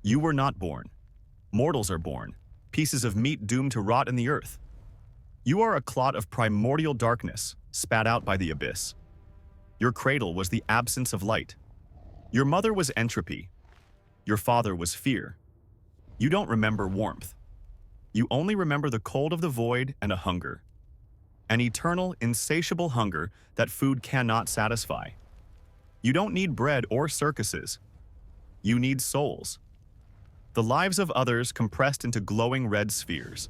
You were not born. Mortals are born, pieces of meat doomed to rot in the earth. You are a clot of primordial darkness, spat out by the abyss. Your cradle was the absence of light. Your mother was entropy. Your father was fear. You don't remember warmth. You only remember the cold of the void and a hunger. An eternal, insatiable hunger that food cannot satisfy. You don't need bread or circuses. You need souls. The lives of others compressed into glowing red spheres.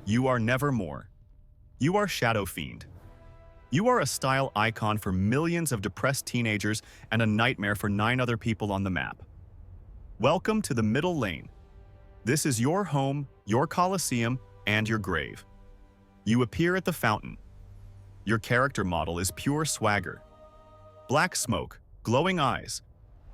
You are nevermore. You are Shadow Fiend. You are a style icon for millions of depressed teenagers and a nightmare for 9 other people on the map. Welcome to the middle lane. This is your home, your coliseum, and your grave. You appear at the fountain. Your character model is pure swagger. Black smoke, glowing eyes,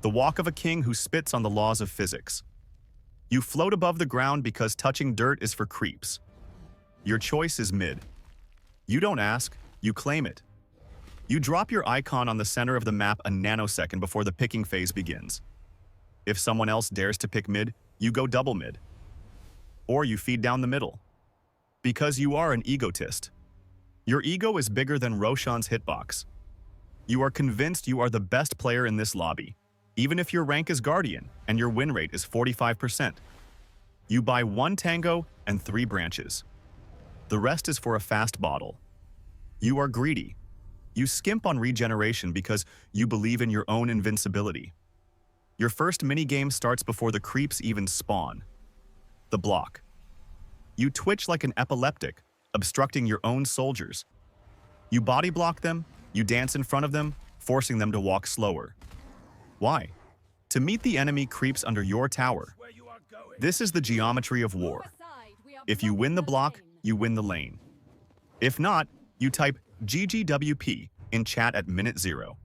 the walk of a king who spits on the laws of physics. You float above the ground because touching dirt is for creeps. Your choice is mid. You don't ask, you claim it. You drop your icon on the center of the map a nanosecond before the picking phase begins. If someone else dares to pick mid, you go double mid. Or you feed down the middle. Because you are an egotist. Your ego is bigger than Roshan's hitbox. You are convinced you are the best player in this lobby, even if your rank is Guardian and your win rate is 45%. You buy 1 tango and 3 branches. The rest is for a fast bottle. You are greedy. You skimp on regeneration because you believe in your own invincibility. Your first minigame starts before the creeps even spawn. The block. You twitch like an epileptic, obstructing your own soldiers. You body block them, you dance in front of them, forcing them to walk slower. Why? To meet the enemy creeps under your tower. This is the geometry of war. If you win the block, you win the lane. If not, you type GGWP in chat at minute 0.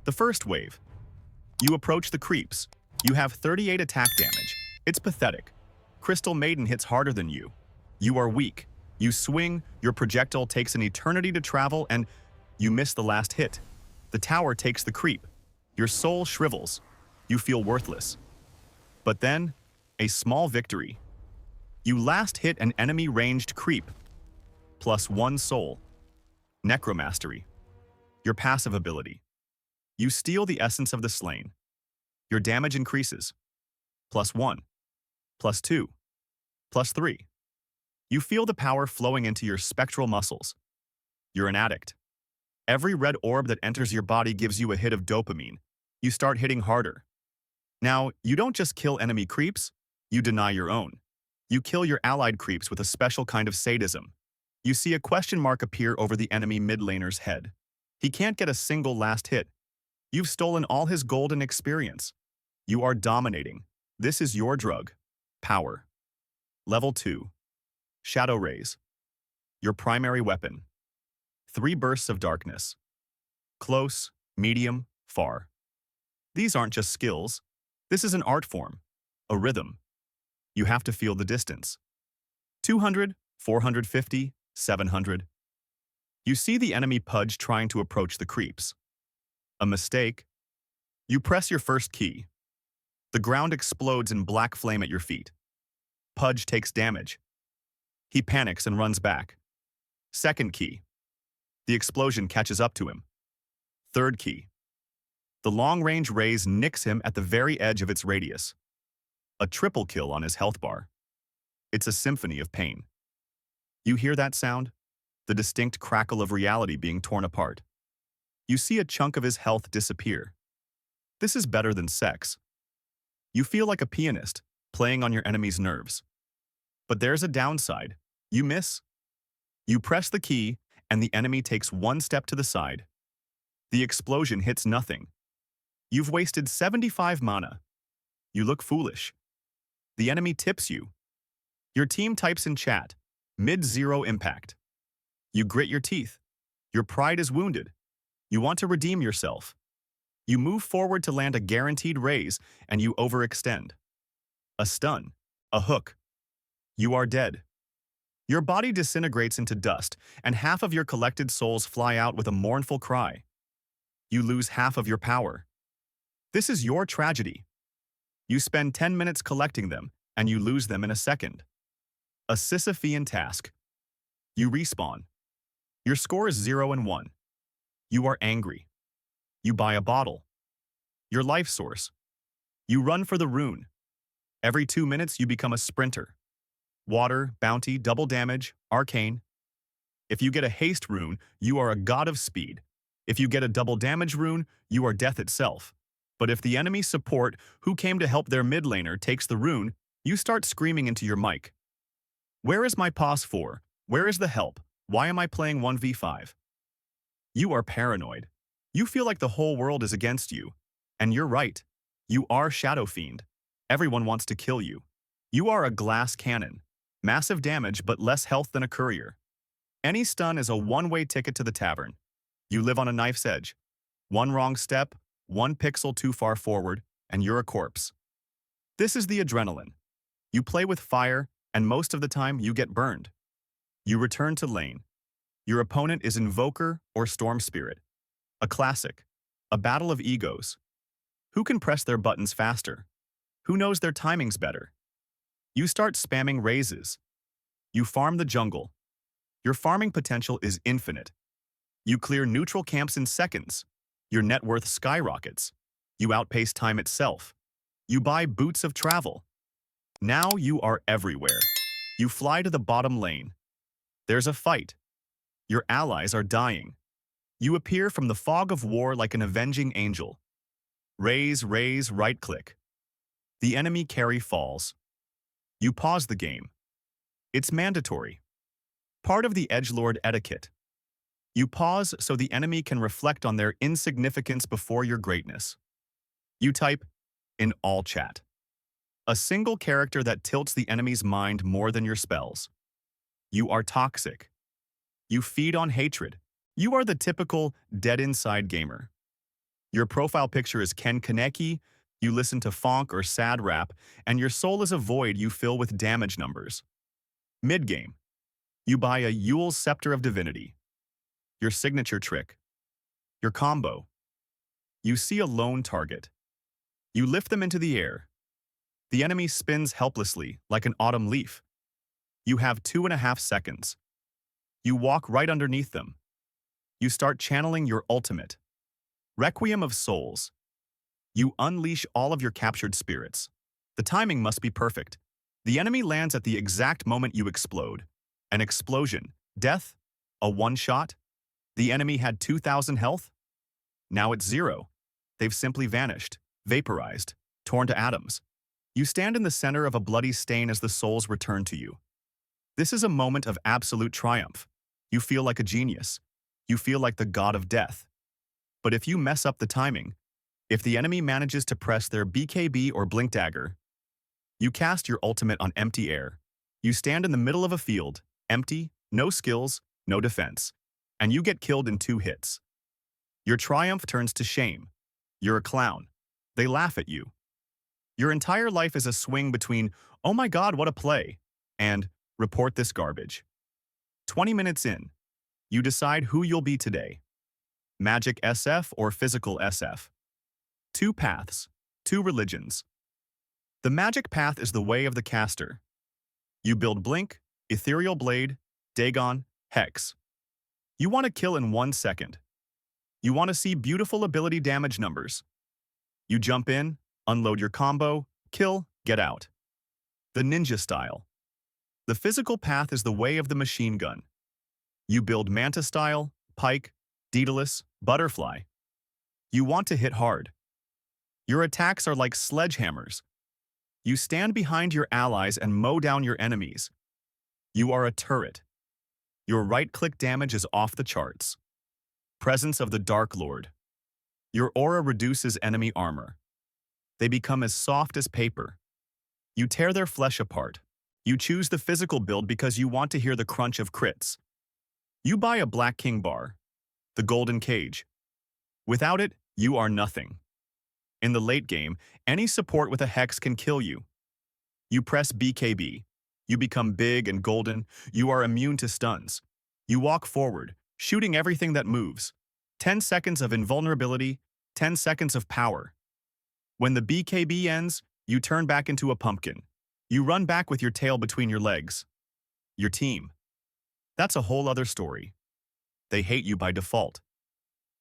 The first wave. You approach the creeps. You have 38 attack damage. It's pathetic. Crystal Maiden hits harder than you. You are weak. You swing, your projectile takes an eternity to travel, and you miss the last hit. The tower takes the creep. Your soul shrivels. You feel worthless. But then, a small victory. You last hit an enemy ranged creep. Plus 1 soul. Necromastery. Your passive ability. You steal the essence of the slain. Your damage increases. Plus 1. Plus 2. Plus 3. You feel the power flowing into your spectral muscles. You're an addict. Every red orb that enters your body gives you a hit of dopamine. You start hitting harder. Now, you don't just kill enemy creeps, you deny your own. You kill your allied creeps with a special kind of sadism. You see a question mark appear over the enemy mid laner's head. He can't get a single last hit. You've stolen all his golden experience. You are dominating. This is your drug. Power. Level 2. Shadow Rays. Your primary weapon. 3 bursts of darkness. Close, medium, far. These aren't just skills. This is an art form. A rhythm. You have to feel the distance. 200, 450, 700. You see the enemy Pudge trying to approach the creeps. A mistake. You press your first key. The ground explodes in black flame at your feet. Pudge takes damage. He panics and runs back. Second key. The explosion catches up to him. Third key. The long-range rays nicks him at the very edge of its radius. A triple kill on his health bar. It's a symphony of pain. You hear that sound? The distinct crackle of reality being torn apart. You see a chunk of his health disappear. This is better than sex. You feel like a pianist, playing on your enemy's nerves. But there's a downside. You miss. You press the key, and the enemy takes 1 step to the side. The explosion hits nothing. You've wasted 75 mana. You look foolish. The enemy tips you. Your team types in chat, mid-0 impact. You grit your teeth. Your pride is wounded. You want to redeem yourself. You move forward to land a guaranteed raise, and you overextend. A stun. A hook. You are dead. Your body disintegrates into dust, and half of your collected souls fly out with a mournful cry. You lose half of your power. This is your tragedy. You spend 10 minutes collecting them, and you lose them in a second. A Sisyphean task. You respawn. Your score is 0 and 1. You are angry. You buy a bottle. Your life source. You run for the rune. Every 2 minutes, you become a sprinter. Water, bounty, double damage, arcane. If you get a haste rune, you are a god of speed. If you get a double damage rune, you are death itself. But if the enemy support who came to help their mid laner takes the rune, you start screaming into your mic. Where is my pause 4? Where is the help? Why am I playing 1v5? You are paranoid. You feel like the whole world is against you. And you're right. You are Shadow Fiend. Everyone wants to kill you. You are a glass cannon. Massive damage but less health than a courier. Any stun is a one-way ticket to the tavern. You live on a knife's edge. One wrong step, one pixel too far forward, and you're a corpse. This is the adrenaline. You play with fire, and most of the time you get burned. You return to lane. Your opponent is Invoker or Storm Spirit. A classic. A battle of egos. Who can press their buttons faster? Who knows their timings better? You start spamming Razes. You farm the jungle. Your farming potential is infinite. You clear neutral camps in seconds. Your net worth skyrockets. You outpace time itself. You buy boots of travel. Now you are everywhere. You fly to the bottom lane. There's a fight. Your allies are dying. You appear from the fog of war like an avenging angel. Raise, right-click. The enemy carry falls. You pause the game. It's mandatory. Part of the edgelord etiquette. You pause so the enemy can reflect on their insignificance before your greatness. You type, in all chat. A single character that tilts the enemy's mind more than your spells. You are toxic. You feed on hatred. You are the typical dead inside gamer. Your profile picture is Ken Kaneki, you listen to funk or sad rap, and your soul is a void you fill with damage numbers. Mid-game. You buy a Yule's Scepter of Divinity. Your signature trick. Your combo. You see a lone target. You lift them into the air. The enemy spins helplessly like an autumn leaf. You have 2.5 seconds. You walk right underneath them. You start channeling your ultimate. Requiem of Souls. You unleash all of your captured spirits. The timing must be perfect. The enemy lands at the exact moment you explode. An explosion. Death. A one-shot. The enemy had 2,000 health. Now it's 0. They've simply vanished, vaporized, torn to atoms. You stand in the center of a bloody stain as the souls return to you. This is a moment of absolute triumph. You feel like a genius. You feel like the god of death. But if you mess up the timing, if the enemy manages to press their BKB or blink dagger, you cast your ultimate on empty air. You stand in the middle of a field, empty, no skills, no defense, and you get killed in 2 hits. Your triumph turns to shame. You're a clown. They laugh at you. Your entire life is a swing between, oh my god, what a play, and report this garbage. 20 minutes in, you decide who you'll be today. Magic SF or physical SF. 2 paths, 2 religions. The magic path is the way of the caster. You build Blink, Ethereal Blade, Dagon, Hex. You want to kill in 1 second. You want to see beautiful ability damage numbers. You jump in, unload your combo, kill, get out. The ninja style. The physical path is the way of the machine gun. You build Manta style, Pike, Daedalus, Butterfly. You want to hit hard. Your attacks are like sledgehammers. You stand behind your allies and mow down your enemies. You are a turret. Your right-click damage is off the charts. Presence of the Dark Lord. Your aura reduces enemy armor. They become as soft as paper. You tear their flesh apart. You choose the physical build because you want to hear the crunch of crits. You buy a Black King bar, the Golden Cage. Without it, you are nothing. In the late game, any support with a Hex can kill you. You press BKB. You become big and golden. You are immune to stuns. You walk forward, shooting everything that moves. 10 seconds of invulnerability, 10 seconds of power. When the BKB ends, You turn back into a pumpkin. You run back with your tail between your legs. Your team. That's a whole other story. They hate you by default.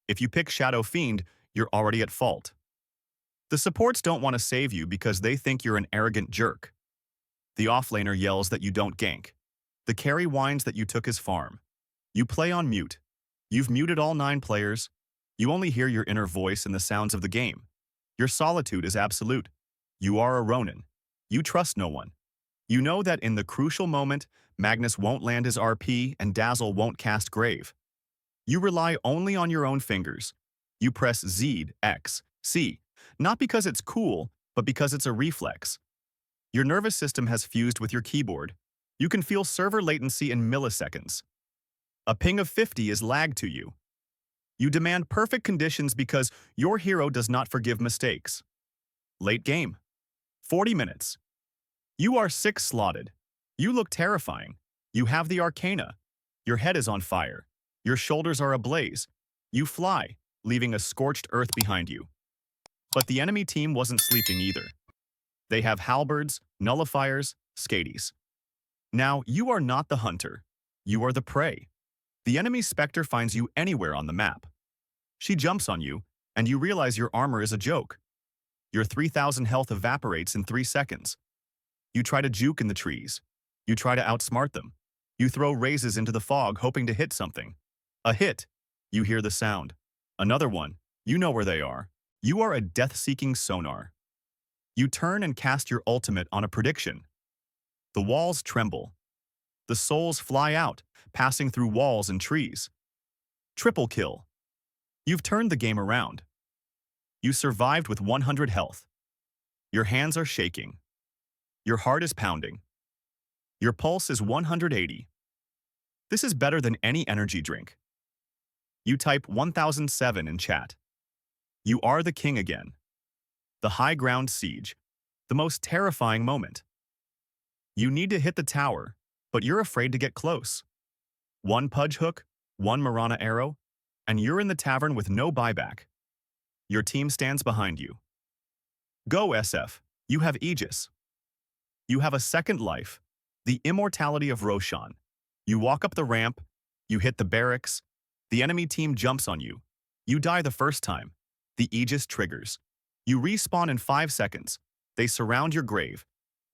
If you pick Shadow Fiend, you're already at fault. The supports don't want to save you because they think you're an arrogant jerk. The offlaner yells that you don't gank. The carry whines that you took his farm. You play on mute. You've muted all 9 players. You only hear your inner voice and the sounds of the game. Your solitude is absolute. You are a Ronin. You trust no one. You know that in the crucial moment, Magnus won't land his RP and Dazzle won't cast Grave. You rely only on your own fingers. You press Z, X, C, not because it's cool, but because it's a reflex. Your nervous system has fused with your keyboard. You can feel server latency in milliseconds. A ping of 50 is lag to you. You demand perfect conditions because your hero does not forgive mistakes. Late game. 40 minutes. You are 6 slotted. You look terrifying. You have the Arcana. Your head is on fire. Your shoulders are ablaze. You fly, leaving a scorched earth behind you. But the enemy team wasn't sleeping either. They have halberds, nullifiers, skaties. Now, you are not the hunter. You are the prey. The enemy specter finds you anywhere on the map. She jumps on you, and you realize your armor is a joke. Your 3,000 health evaporates in 3 seconds. You try to juke in the trees. You try to outsmart them. You throw Razes into the fog hoping to hit something. A hit. You hear the sound. Another one. You know where they are. You are a death-seeking sonar. You turn and cast your ultimate on a prediction. The walls tremble. The souls fly out, passing through walls and trees. Triple kill. You've turned the game around. You survived with 100 health. Your hands are shaking. Your heart is pounding. Your pulse is 180. This is better than any energy drink. You type 1007 in chat. You are the king again. The high ground siege. The most terrifying moment. You need to hit the tower, but you're afraid to get close. 1 pudge hook, 1 Marana arrow, and you're in the tavern with no buyback. Your team stands behind you. Go, SF. You have Aegis. You have a second life, the immortality of Roshan. You walk up the ramp, you hit the barracks, the enemy team jumps on you. You die the first time. The Aegis triggers. You respawn in 5 seconds. They surround your grave.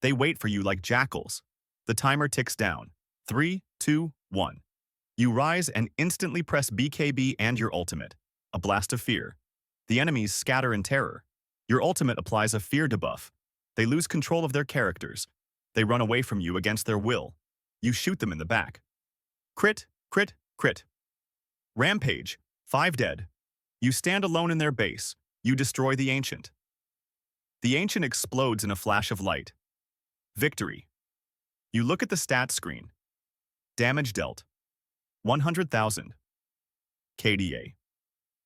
They wait for you like jackals. The timer ticks down. 3, 2, 1. You rise and instantly press BKB and your ultimate. A blast of fear. The enemies scatter in terror. Your ultimate applies a fear debuff. They lose control of their characters. They run away from you against their will. You shoot them in the back. Crit, crit, crit. Rampage. 5 dead. You stand alone in their base. You destroy the Ancient. The Ancient explodes in a flash of light. Victory. You look at the stats screen. Damage dealt. 100,000. KDA.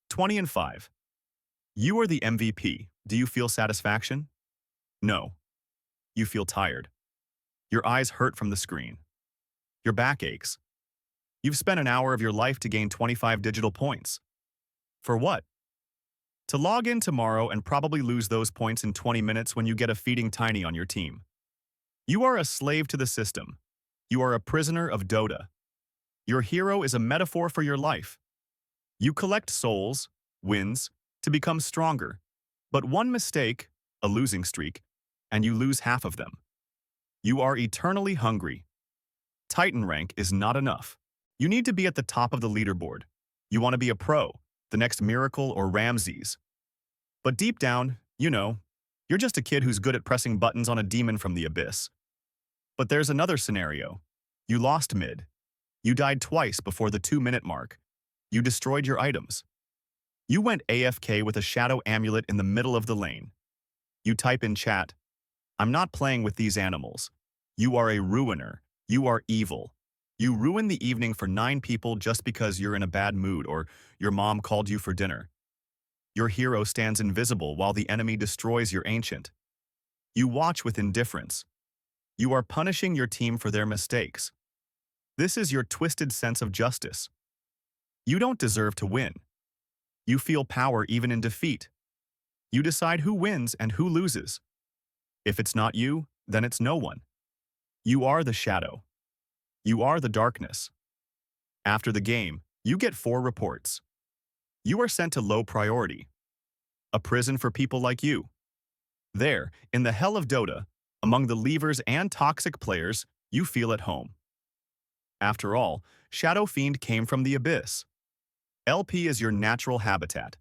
20 and 5. You are the MVP. Do you feel satisfaction? No. You feel tired. Your eyes hurt from the screen. Your back aches. You've spent an hour of your life to gain 25 digital points. For what? To log in tomorrow and probably lose those points in 20 minutes when you get a feeding tiny on your team. You are a slave to the system. You are a prisoner of Dota. Your hero is a metaphor for your life. You collect souls, wins, to become stronger. But one mistake, a losing streak, and you lose half of them. You are eternally hungry. Titan rank is not enough. You need to be at the top of the leaderboard. You want to be a pro, the next Miracle or Ramses. But deep down, you know, you're just a kid who's good at pressing buttons on a demon from the abyss. But there's another scenario. You lost mid. You died twice before the 2-minute mark. You destroyed your items. You went AFK with a shadow amulet in the middle of the lane. You type in chat, I'm not playing with these animals. You are a ruiner. You are evil. You ruin the evening for 9 people just because you're in a bad mood or your mom called you for dinner. Your hero stands invisible while the enemy destroys your Ancient. You watch with indifference. You are punishing your team for their mistakes. This is your twisted sense of justice. You don't deserve to win. You feel power even in defeat. You decide who wins and who loses. If it's not you, then it's no one. You are the shadow. You are the darkness. After the game, you get 4 reports. You are sent to low priority, a prison for people like you. There, in the hell of Dota, among the levers and toxic players, you feel at home. After all, Shadow Fiend came from the abyss. LP is your natural habitat.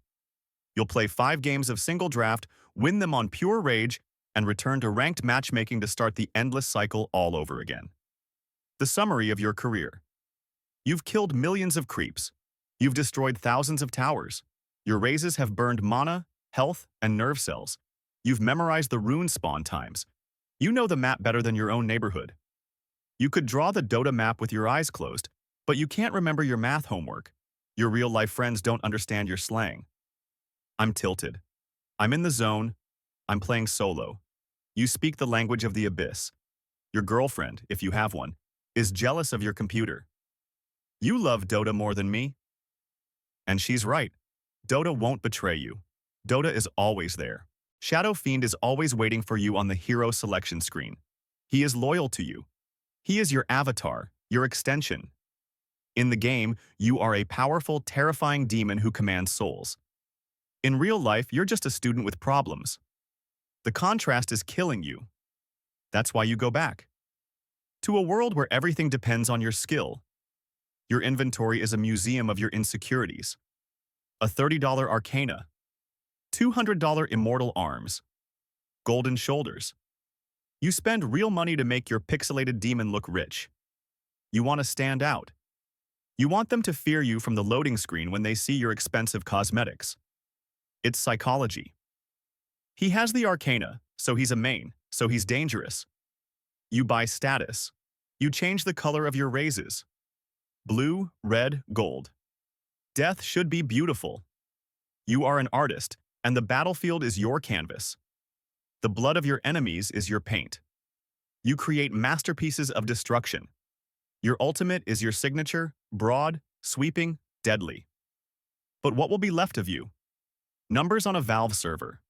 You'll play 5 games of single draft, win them on pure rage, and return to ranked matchmaking to start the endless cycle all over again. The summary of your career. You've killed millions of creeps. You've destroyed thousands of towers. Your Razes have burned mana, health, and nerve cells. You've memorized the rune spawn times. You know the map better than your own neighborhood. You could draw the Dota map with your eyes closed, but you can't remember your math homework. Your real-life friends don't understand your slang. I'm tilted. I'm in the zone. I'm playing solo. You speak the language of the abyss. Your girlfriend, if you have one, is jealous of your computer. You love Dota more than me. And she's right. Dota won't betray you. Dota is always there. Shadow Fiend is always waiting for you on the hero selection screen. He is loyal to you. He is your avatar, your extension. In the game, you are a powerful, terrifying demon who commands souls. In real life, you're just a student with problems. The contrast is killing you. That's why you go back. To a world where everything depends on your skill. Your inventory is a museum of your insecurities. A $30 Arcana. $200 Immortal Arms. Golden Shoulders. You spend real money to make your pixelated demon look rich. You want to stand out. You want them to fear you from the loading screen when they see your expensive cosmetics. It's psychology. He has the Arcana, so he's a main, so he's dangerous. You buy status. You change the color of your Razes. Blue, red, gold. Death should be beautiful. You are an artist, and the battlefield is your canvas. The blood of your enemies is your paint. You create masterpieces of destruction. Your ultimate is your signature, broad, sweeping, deadly. But what will be left of you? Numbers on a Valve server.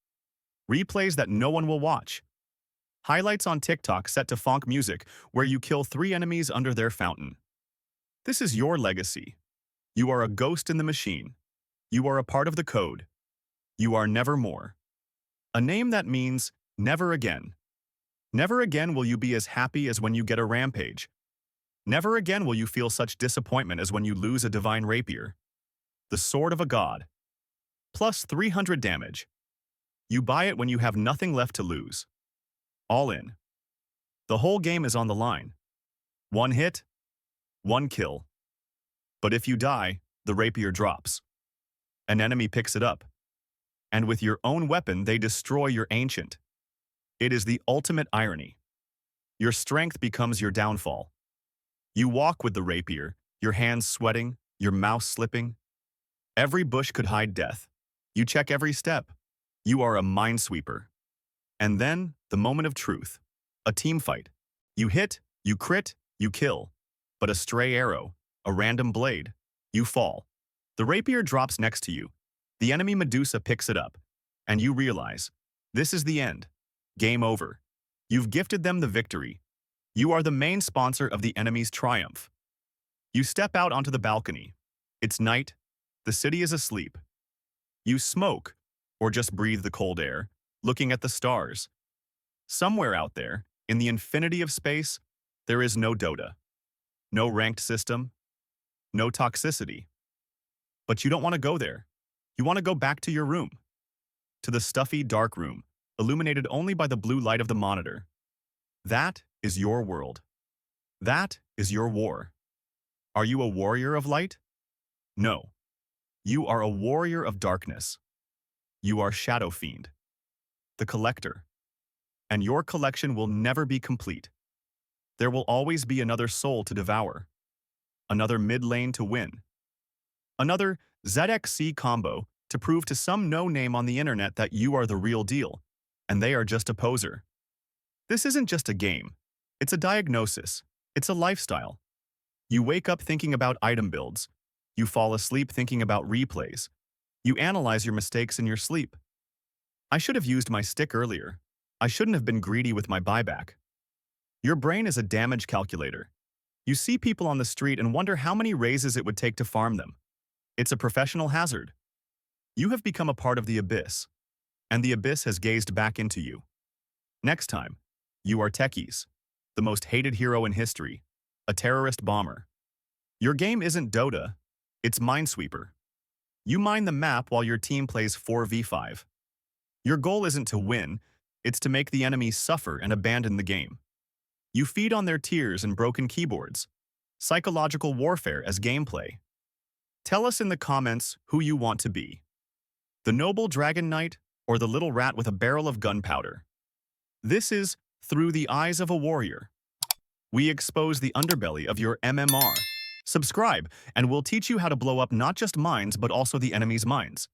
Replays that no one will watch. Highlights on TikTok set to funk music where you kill 3 enemies under their fountain. This is your legacy. You are a ghost in the machine. You are a part of the code. You are nevermore. A name that means never again. Never again will you be as happy as when you get a rampage. Never again will you feel such disappointment as when you lose a divine rapier. The sword of a god. Plus 300 damage. You buy it when you have nothing left to lose. All in. The whole game is on the line. 1 hit, 1 kill. But if you die, the rapier drops. An enemy picks it up. And with your own weapon, they destroy your ancient. It is the ultimate irony. Your strength becomes your downfall. You walk with the rapier, your hands sweating, your mouse slipping. Every bush could hide death. You check every step. You are a Minesweeper. And then, the moment of truth. A team fight. You hit, you crit, you kill. But a stray arrow, a random blade, you fall. The rapier drops next to you. The enemy Medusa picks it up. And you realize, this is the end. Game over. You've gifted them the victory. You are the main sponsor of the enemy's triumph. You step out onto the balcony. It's night. The city is asleep. You smoke, or just breathe the cold air, looking at the stars. Somewhere out there, in the infinity of space, there is no Dota. No ranked system. No toxicity. But you don't want to go there. You want to go back to your room. To the stuffy, dark room, illuminated only by the blue light of the monitor. That is your world. That is your war. Are you a warrior of light? No. You are a warrior of darkness. You are Shadow Fiend, the collector. And your collection will never be complete. There will always be another soul to devour. Another mid lane to win. Another ZXC combo to prove to some no-name on the internet that you are the real deal, and they are just a poser. This isn't just a game. It's a diagnosis. It's a lifestyle. You wake up thinking about item builds. You fall asleep thinking about replays. You analyze your mistakes in your sleep. I should have used my stick earlier. I shouldn't have been greedy with my buyback. Your brain is a damage calculator. You see people on the street and wonder how many raises it would take to farm them. It's a professional hazard. You have become a part of the abyss, and the abyss has gazed back into you. Next time, you are TECHIES, the most hated hero in history, a terrorist bomber. Your game isn't Dota, it's Minesweeper. You mine the map while your team plays 4v5. Your goal isn't to win, it's to make the enemy suffer and abandon the game. You feed on their tears and broken keyboards. Psychological warfare as gameplay. Tell us in the comments who you want to be. The noble dragon knight or the little rat with a barrel of gunpowder. This is Through the Eyes of a Warrior. We expose the underbelly of your MMR. Subscribe, and we'll teach you how to blow up not just mines but also the enemy's minds.